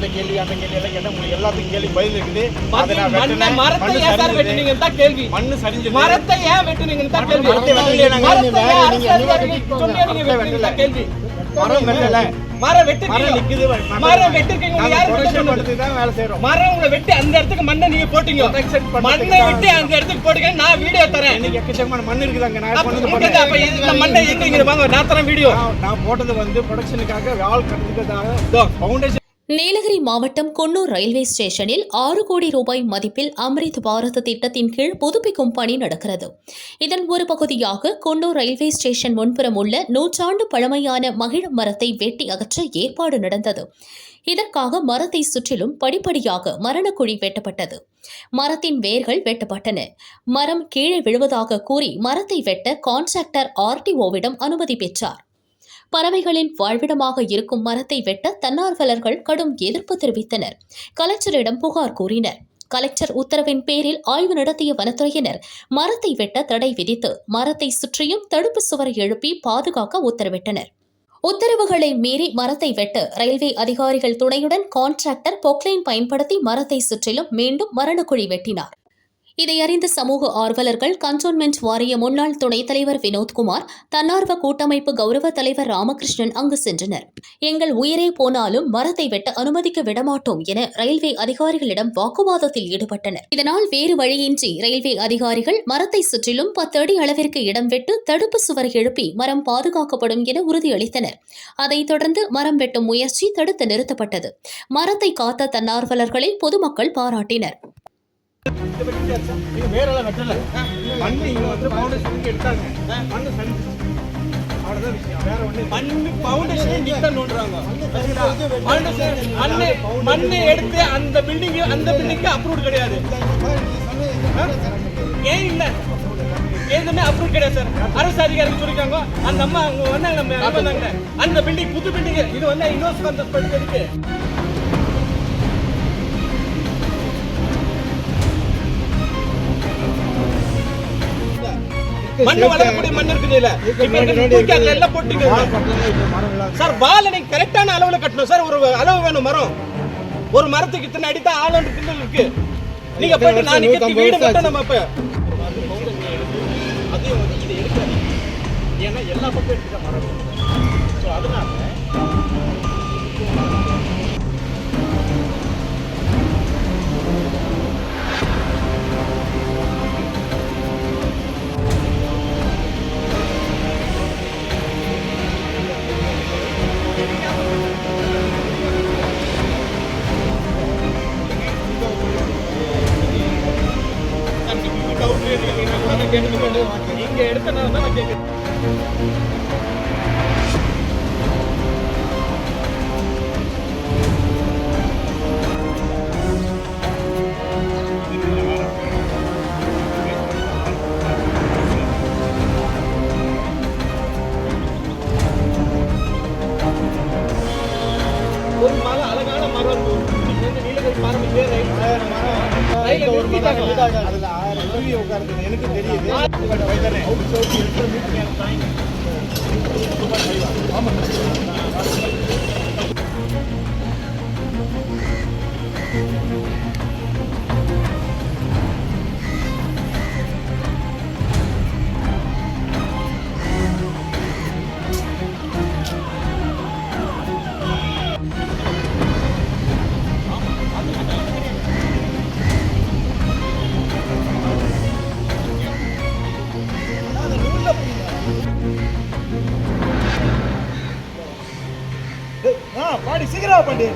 இந்த கேள்வி அந்த கேள்வி எல்லாம் கேட்டா உங்களுக்கு எல்லாத்துக்கும் கேள்வி பதில் இருக்குது. மரத்தை ஏன் சார் வெட்டுனீங்கன்னு தான் கேள்வி. மண்ணு சரிஞ்சது. மரத்தை ஏன் வெட்டுனீங்கன்னு தான் கேள்வி. மரத்தை வெட்டலையே நாங்க. கேள்வி. மரம் வெட்டல. மரம் வெட்டி மரம் நிக்குது. மரம் வெட்டிருக்கீங்க. நீங்க யாரு ப்ரொடெக்ஷன் தான் வேலை செய்றோம். மரம் உங்களை வெட்டி அந்த இடத்துக்கு மண்ணை நீங்க போட்டீங்க. மண்ணை வெட்டி அந்த இடத்துக்கு போடுங்க. நான் வீடியோ தரேன். இன்னைக்கு எக்கச்சக்கமான மண் இருக்குதாங்க. நான் கொண்டு போட்டது அப்ப இந்த மண்ணை எங்க வாங்க நான் தரேன் வீடியோ. நான் போட்டது வந்து ப்ரொடெக்ஷனுக்காக வால் கட்டுறதுக்காக ஃபவுண்டேஷன். நீலகிரி மாவட்டம் குன்னூர் ரயில்வே ஸ்டேஷனில் 6 கோடி ரூபாய் மதிப்பில் அம்ரித் பாரத் திட்டத்தின் கீழ் புதுப்பிக்கும் பணி நடக்கிறது. இதன் ஒரு பகுதியாக குன்னூர் ரயில்வே ஸ்டேஷன் முன்புறம் உள்ள 100 ஆண்டு பழமையான மகிழ மரத்தை வெட்டி அகற்ற ஏற்பாடு நடந்தது. இதற்காக மரத்தை சுற்றிலும் படிப்படியாக மரணக்குழி வெட்டப்பட்டது. மரத்தின் வேர்கள் வெட்டப்பட்டன. மரம் கீழே விழுவதாக கூறி மரத்தை வெட்ட கான்ட்ராக்டர் RTOவிடம் அனுமதி பெற்றார். பறவைகளின் வாழ்விடமாக இருக்கும் மரத்தை வெட்ட தன்னார்வலர்கள் கடும் எதிர்ப்பு தெரிவித்தனர். கலெக்டரிடம் புகார் கூறினர். கலெக்டர் உத்தரவின் பேரில் ஆய்வு நடத்திய வனத்துறையினர் மரத்தை வெட்ட தடை விதித்து மரத்தை சுற்றியும் தடுப்பு சுவர் எழுப்பி பாதுகாக்க உத்தரவிட்டனர். உத்தரவுகளை மீறி மரத்தை வெட்ட ரயில்வே அதிகாரிகள் துணையுடன் கான்ட்ராக்டர் பொக்லைன் பயன்படுத்தி மரத்தை சுற்றிலும் மீண்டும் மரணக்குழி வெட்டினார். இதையறிந்த சமூக ஆர்வலர்கள் கண்டோன்மெண்ட் வாரிய முன்னாள் துணைத் தலைவர் வினோத்குமார், தன்னார்வ கூட்டமைப்பு கௌரவ தலைவர் ராமகிருஷ்ணன் அங்கு சென்றனர். எங்கள் உயிரே போனாலும் மரத்தை வெட்ட அனுமதிக்க விடமாட்டோம் என ரயில்வே அதிகாரிகளிடம் வாக்குவாதத்தில் ஈடுபட்டனர். இதனால் வேறு வழியின்றி ரயில்வே அதிகாரிகள் மரத்தை சுற்றிலும் 10 அடி அளவிற்கு இடம் விட்டு தடுப்பு சுவர் எழுப்பி மரம் பாதுகாக்கப்படும் என உறுதியளித்தனர். அதைத் தொடர்ந்து மரம் வெட்டும் முயற்சி தடுத்து நிறுத்தப்பட்டது. மரத்தை காத்த தன்னார்வலர்களை பொதுமக்கள் பாராட்டினர். வேறெல்லாம் வெட்டல. மண்ணு இங்க வந்து ஃபவுண்டேஷனுக்கு எடுத்தாங்க. மண்ணு சரிஞ்சு. அவ்வளவுதான் விஷயம். வேற ஒண்ணு. மண்ணு ஃபவுண்டேஷனே நீட்டா நோண்டுறாங்க. மண்ணு எடுத்து அந்த பில்டிங்க்கு அப்ரூவ்ட் கிடையாது. ஏன் இல்ல? எதுவுமே அப்ரூவ் கிடையாது சார். அரசு அதிகாரிகள் சொல்லிருக்காங்க. அந்த அம்மா அவங்க வந்தாங்க, நம்ம வந்தாங்க. அந்த பில்டிங் புது பில்டிங் இது வந்து இன்னொரு கான்செப்ட் இருக்கு. மண்ணு வளரக்கூடிய மண் இருக்குது இல்ல, எல்லாம் போட்டுங்க சார். பால நீங்க கரெக்டான அளவுல கட்டணும் சார். ஒரு அளவு வேணும். மரம் ஒரு மரத்துக்கு இத்தனை அடித்தான் ஆளோண்டு திண்டல் இருக்கு. நீங்க போயிட்டு நான் நிக்கி வீடு மட்டும் நம்ம இப்ப அதையும் வந்து இதை எடுக்காது. ஏன்னா எல்லா பக்கம் எடுத்துக்க மரம். ஸோ அதனால நீங்க எடுத்தனால தான் நான் கேட்கிறேன். ஒரு மரம் அழகான மரம் நீலகிரி பாரம்பரிய அதுல 1000 குருவி உட்கார்ந்து எனக்கு தெரியுது. பாடி சீக்கிரம் பாடி.